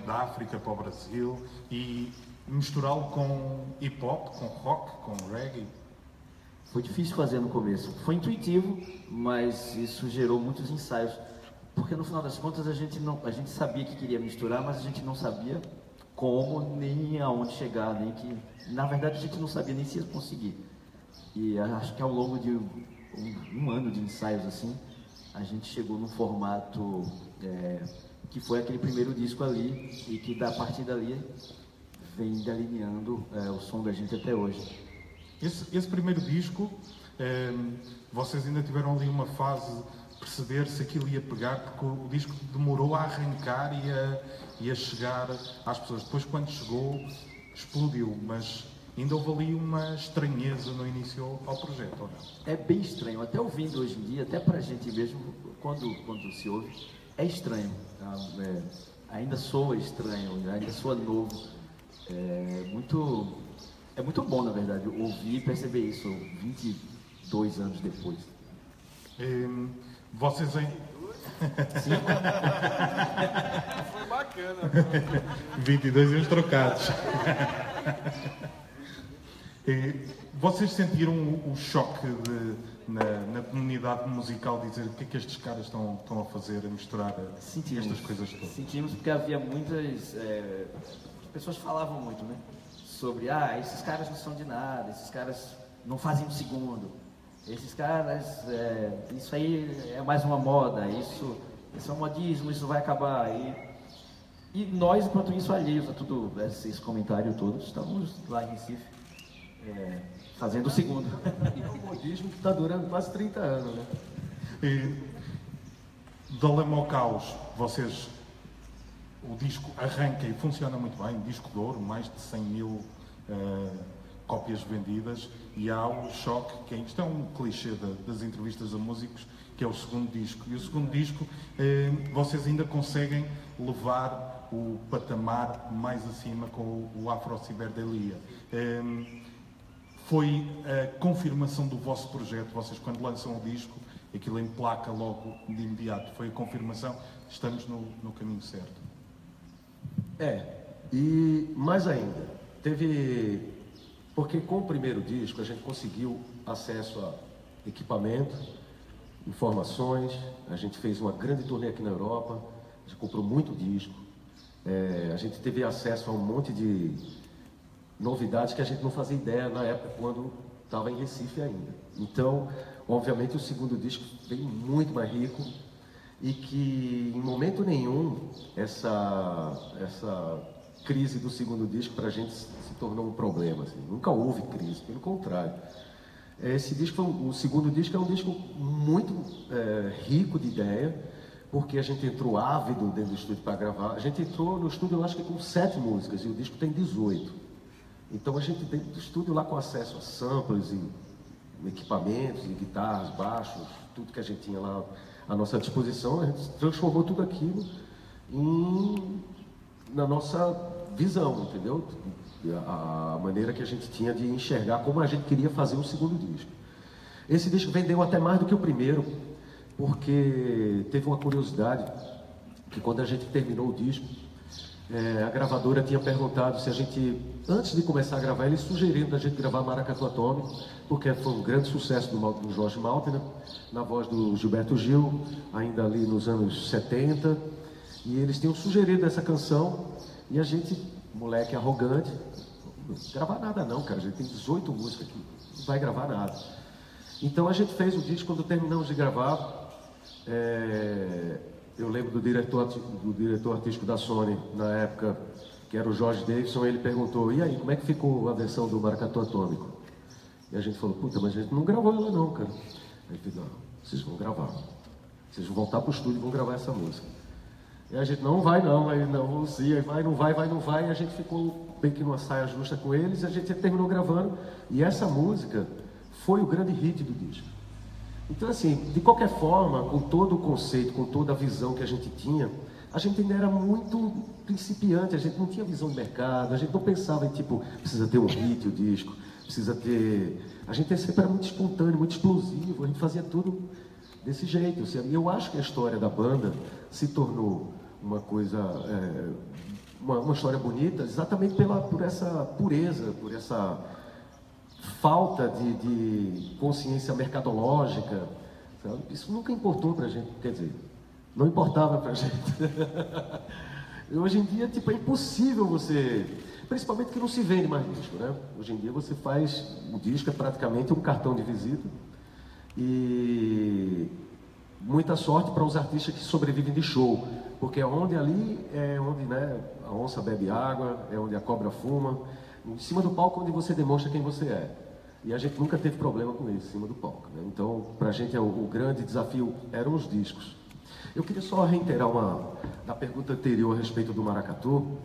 da África para o Brasil e misturá-lo com hip-hop, com rock, com reggae. Foi difícil fazer no começo. Foi intuitivo, mas isso gerou muitos ensaios. Porque no final das contas a gente sabia que queria misturar, mas a gente não sabia como, nem aonde chegar, nem que... Na verdade a gente não sabia nem se ia conseguir. E acho que ao longo de um ano de ensaios assim, a gente chegou num formato que foi aquele primeiro disco ali, e que a partir dali vem delineando o som da gente até hoje. Esse primeiro disco, vocês ainda tiveram ali uma fase de perceber se aquilo ia pegar, porque o disco demorou a arrancar e a chegar às pessoas. Depois, quando chegou, explodiu, mas ainda houve ali uma estranheza no início ao projeto, ou não? É bem estranho, até ouvindo hoje em dia, até pra gente mesmo, quando se ouve, é estranho. Ainda soa estranho, ainda soa novo. É muito bom, na verdade, ouvir e perceber isso 22 anos depois. Vocês em... Sim. Foi bacana. 22 anos trocados. Vocês sentiram o choque na comunidade musical, dizer o que é que estes caras estão a fazer, a misturar estas coisas todas? Sentimos, porque havia muitas... As pessoas falavam muito, né? Sobre, esses caras não são de nada, esses caras não fazem um segundo, esses caras, isso aí é mais uma moda, isso é um modismo, isso vai acabar. E nós, enquanto isso, alheios a tudo esse comentário todo, estamos lá em Recife, fazendo o segundo. E é um modismo que está durando quase 30 anos, né? Da Lama ao Caos, vocês... O disco arranca e funciona muito bem, disco de ouro, mais de 100 mil cópias vendidas, e há o choque, que isto é um clichê das entrevistas a músicos, que é o segundo disco. E o segundo disco, vocês ainda conseguem levar o patamar mais acima com o Afro Ciberdelia. Foi a confirmação do vosso projeto, vocês quando lançam o disco, aquilo emplaca logo de imediato, foi a confirmação, estamos no caminho certo. E mais ainda, porque com o primeiro disco a gente conseguiu acesso a equipamento, informações, a gente fez uma grande turnê aqui na Europa, a gente comprou muito disco, a gente teve acesso a um monte de novidades que a gente não fazia ideia na época quando estava em Recife ainda. Então, obviamente o segundo disco veio muito mais rico, e que em momento nenhum essa crise do segundo disco para a gente se tornou um problema, assim. Nunca houve crise, pelo contrário. O segundo disco é um disco muito rico de ideia, porque a gente entrou ávido dentro do estúdio para gravar. A gente entrou no estúdio, eu acho que com 7 músicas, e o disco tem 18. Então a gente dentro do estúdio lá com acesso a samples e equipamentos, e guitarras, baixos, tudo que a gente tinha lá à nossa disposição, a gente transformou tudo aquilo na nossa visão, entendeu? A maneira que a gente tinha de enxergar como a gente queria fazer o segundo disco. Esse disco vendeu até mais do que o primeiro, porque teve uma curiosidade, que quando a gente terminou o disco, a gravadora tinha perguntado se a gente, antes de começar a gravar, eles sugeriram a gente gravar Maracatu Atômico, porque foi um grande sucesso do Jorge Maltner, na voz do Gilberto Gil, ainda ali nos anos 70, e eles tinham sugerido essa canção, e a gente, moleque arrogante, não gravar nada não, cara, a gente tem 18 músicas aqui, não vai gravar nada. Então a gente fez o disco. Quando terminamos de gravar, eu lembro do diretor artístico da Sony, na época, que era o George Davidson, ele perguntou, e aí, como é que ficou a versão do Maracatu Atômico? E a gente falou, puta, mas a gente não gravou ela não, cara. Aí ele disse, não, vocês vão gravar. Vocês vão voltar pro estúdio e vão gravar essa música. E a gente, não vai não, aí não, sim, aí vai, não vai, e a gente ficou bem que numa saia justa com eles, e a gente terminou gravando, e essa música foi o grande hit do disco. Então assim, de qualquer forma, com todo o conceito, com toda a visão que a gente tinha, a gente ainda era muito principiante, a gente não tinha visão de mercado, a gente não pensava em tipo, precisa ter um hit o disco, precisa ter... A gente sempre era muito espontâneo, muito explosivo, a gente fazia tudo desse jeito. Assim. Eu acho que a história da banda se tornou uma coisa uma história bonita exatamente por essa pureza, por essa falta de consciência mercadológica, sabe? Isso nunca importou pra gente, quer dizer, não importava pra gente. E hoje em dia, tipo, é impossível você, principalmente que não se vende mais disco, né? Hoje em dia você faz, o disco é praticamente um cartão de visita e muita sorte para os artistas que sobrevivem de show, porque é onde né, a onça bebe água, é onde a cobra fuma, em cima do palco onde você demonstra quem você é. E a gente nunca teve problema com isso, em cima do palco, né? Então, pra gente, o grande desafio eram os discos. Eu queria só reiterar da pergunta anterior a respeito do maracatu,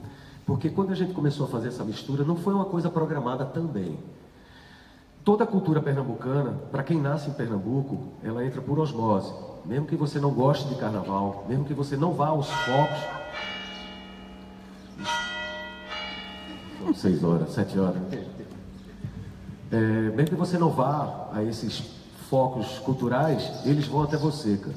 porque quando a gente começou a fazer essa mistura, não foi uma coisa programada também. Toda a cultura pernambucana, para quem nasce em Pernambuco, ela entra por osmose. Mesmo que você não goste de carnaval, mesmo que você não vá aos focos. 6 horas, 7 horas. Mesmo que você não vá a esses focos culturais, eles vão até você, cara.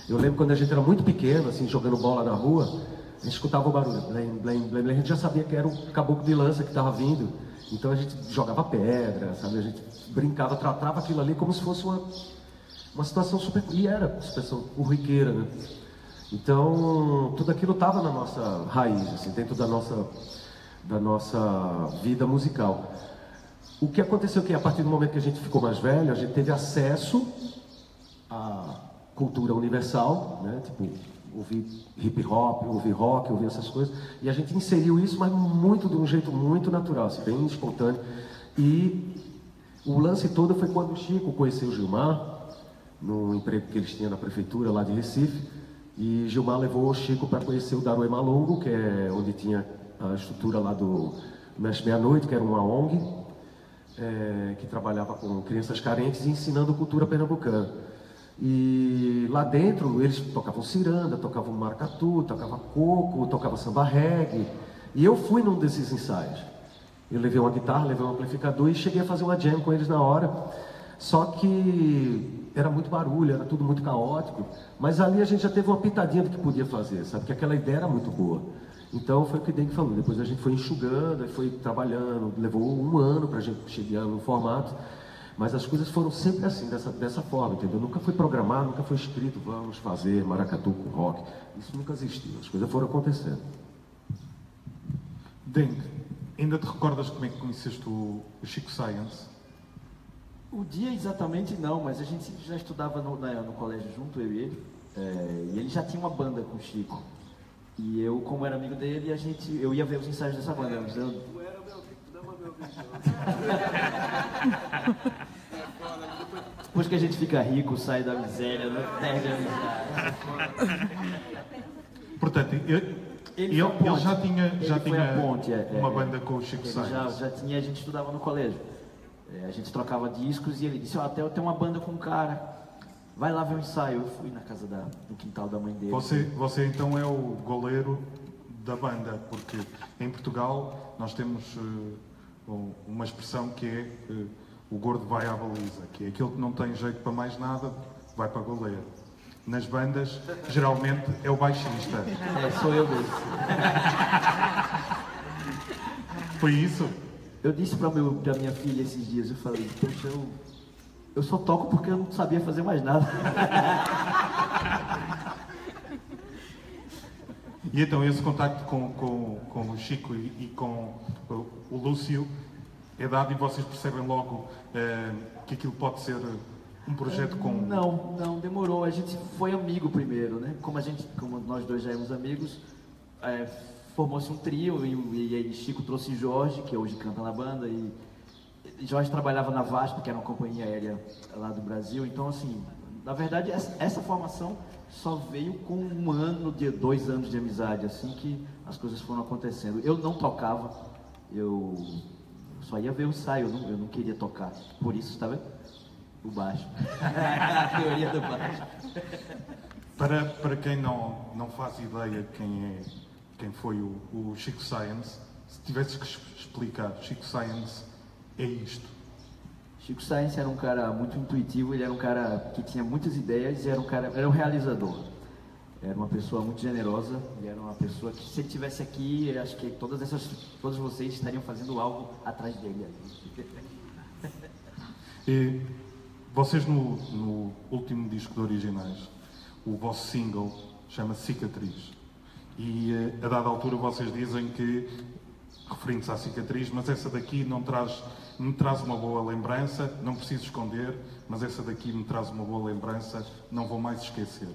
Eu lembro quando a gente era muito pequeno, assim, jogando bola na rua, a gente escutava o barulho, blém, blém, blém, a gente já sabia que era o caboclo de lança que estava vindo. Então a gente jogava pedra, sabe? A gente brincava, tratava aquilo ali como se fosse uma situação super... E era situação corriqueira, né? Então, tudo aquilo estava na nossa raiz, assim, dentro da nossa vida musical. O que aconteceu é que a partir do momento que a gente ficou mais velho, a gente teve acesso à cultura universal, né? Tipo, ouvir hip hop, ouvir rock, ouvir essas coisas, e a gente inseriu isso, mas de um jeito muito natural, assim, bem espontâneo. E o lance todo foi quando o Chico conheceu o Gilmar, no emprego que eles tinham na prefeitura lá de Recife, e Gilmar levou o Chico para conhecer o Daruê Malongo, que é onde tinha a estrutura lá do Mestre Meia-Noite, que era uma ONG, que trabalhava com crianças carentes e ensinando cultura pernambucana. E lá dentro eles tocavam ciranda, tocavam maracatu, tocavam coco, tocavam samba reggae. E eu fui num desses ensaios. Eu levei uma guitarra, levei um amplificador e cheguei a fazer uma jam com eles na hora. Só que era muito barulho, era tudo muito caótico. Mas ali a gente já teve uma pitadinha do que podia fazer, sabe? Porque aquela ideia era muito boa. Então foi o que o Denk falou. Depois a gente foi enxugando, foi trabalhando. Levou um ano para a gente chegar no formato. Mas as coisas foram sempre assim, dessa forma, entendeu? Nunca foi programado, nunca foi escrito, vamos fazer maracatu com rock. Isso nunca existiu, as coisas foram acontecendo. Denk, ainda te recordas como é que conheceste o Chico Science? O dia exatamente não, mas a gente já estudava no colégio junto, eu e ele. E ele já tinha uma banda com o Chico. E eu, como era amigo dele, eu ia ver os ensaios dessa banda. Mas eu... Tu era meu amigo, tu não é meu amigo. Depois que a gente fica rico, sai da miséria, não perde a amizade. Portanto, ele já tinha uma banda com o Chico Science. Já tinha, a gente estudava no colégio. A gente trocava discos e ele disse, até eu tenho uma banda com um cara, vai lá ver um ensaio. Eu fui na casa no quintal da mãe dele. Você então é o goleiro da banda, porque em Portugal nós temos uma expressão que é o gordo vai à baliza, que é aquele que não tem jeito para mais nada, vai para goleiro. Nas bandas, geralmente é o baixista. Sou eu mesmo. Foi isso? Eu disse pra minha filha esses dias, eu falei, poxa, eu só toco porque eu não sabia fazer mais nada. E então esse contacto com o Chico e com o Lúcio é dado e vocês percebem logo que aquilo pode ser um projeto com... Não, demorou. A gente foi amigo primeiro, né? Como nós dois já éramos amigos, formou-se um trio e aí Chico trouxe Jorge, que hoje canta na banda, e Jorge trabalhava na VASP, que era uma companhia aérea lá do Brasil. Então, assim, na verdade, essa formação só veio com 2 anos de amizade, assim que as coisas foram acontecendo. Eu não tocava, eu só ia ver o ensaio, eu não queria tocar. Por isso, está vendo? O baixo. A teoria do baixo. Para quem não faz ideia quem foi o Chico Science, se tivesses que explicar, Chico Science é isto. Chico Science era um cara muito intuitivo, ele era um cara que tinha muitas ideias e era um realizador. Era uma pessoa muito generosa e era uma pessoa que, se ele estivesse aqui, eu acho que todos vocês estariam fazendo algo atrás dele. E vocês no último disco de Originais, o vosso single chama Cicatriz. E a dada altura vocês dizem que, referindo-se à cicatriz, mas essa daqui me traz uma boa lembrança, não preciso esconder, mas essa daqui me traz uma boa lembrança, não vou mais esquecer.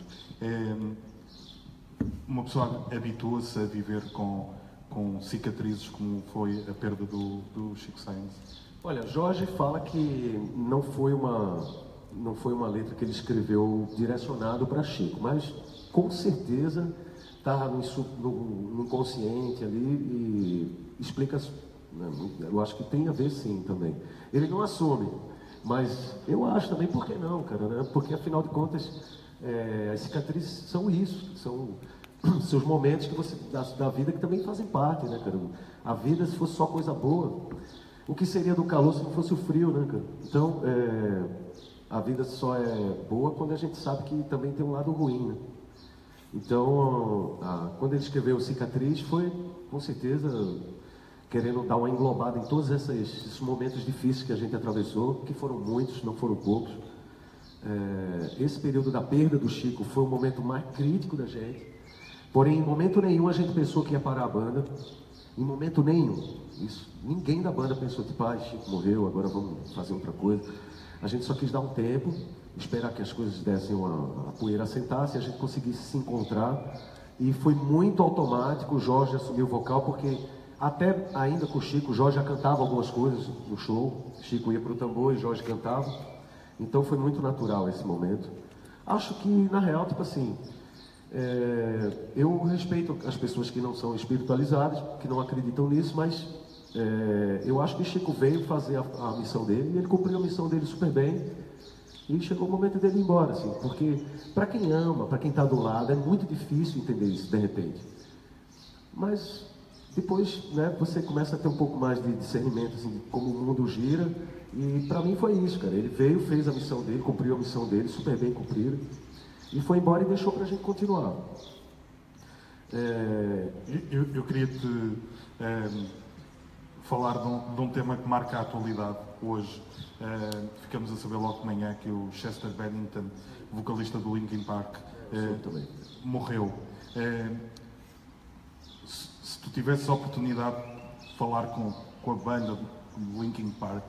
Uma pessoa habitua-se a viver com cicatrizes, como foi a perda do Chico Science. Olha, Jorge fala que não foi uma letra que ele escreveu direcionado para Chico, mas com certeza está no inconsciente ali e explica, né, eu acho que tem a ver sim também. Ele não assume, mas eu acho também, por que não, cara, né? Porque afinal de contas, as cicatrizes são isso, são seus momentos que da vida que também fazem parte, né, cara? A vida, se fosse só coisa boa, o que seria do calor se não fosse o frio, né, cara? Então, a vida só é boa quando a gente sabe que também tem um lado ruim, né? Então, quando ele escreveu Cicatriz, foi, com certeza, querendo dar uma englobada em todos esses momentos difíceis que a gente atravessou, que foram muitos, não foram poucos. Esse período da perda do Chico foi o momento mais crítico da gente. Porém, em momento nenhum a gente pensou que ia parar a banda. Em momento nenhum. Ninguém da banda pensou, tipo, Chico morreu, agora vamos fazer outra coisa. A gente só quis dar um tempo, esperar que as coisas dessem a poeira assentasse, a gente conseguisse se encontrar. E foi muito automático. O Jorge assumiu o vocal, porque até ainda com o Chico, o Jorge já cantava algumas coisas no show. Chico ia para o tambor e Jorge cantava. Então foi muito natural esse momento. Acho que, na real, tipo assim, eu respeito as pessoas que não são espiritualizadas, que não acreditam nisso, mas eu acho que Chico veio fazer a missão dele e ele cumpriu a missão dele super bem. E chegou o momento dele ir embora, assim, porque para quem ama, para quem está do lado, é muito difícil entender isso de repente. Mas depois, né, você começa a ter um pouco mais de discernimento, assim, de como o mundo gira. E para mim foi isso, cara. Ele veio, fez a missão dele, cumpriu a missão dele, super bem cumprido. E foi embora e deixou para a gente continuar. Eu queria te falar de um tema que marca a atualidade hoje. Ficamos a saber logo de manhã que o Chester Bennington, vocalista do Linkin Park, morreu. Se tu tivesses a oportunidade de falar com a banda do Linkin Park,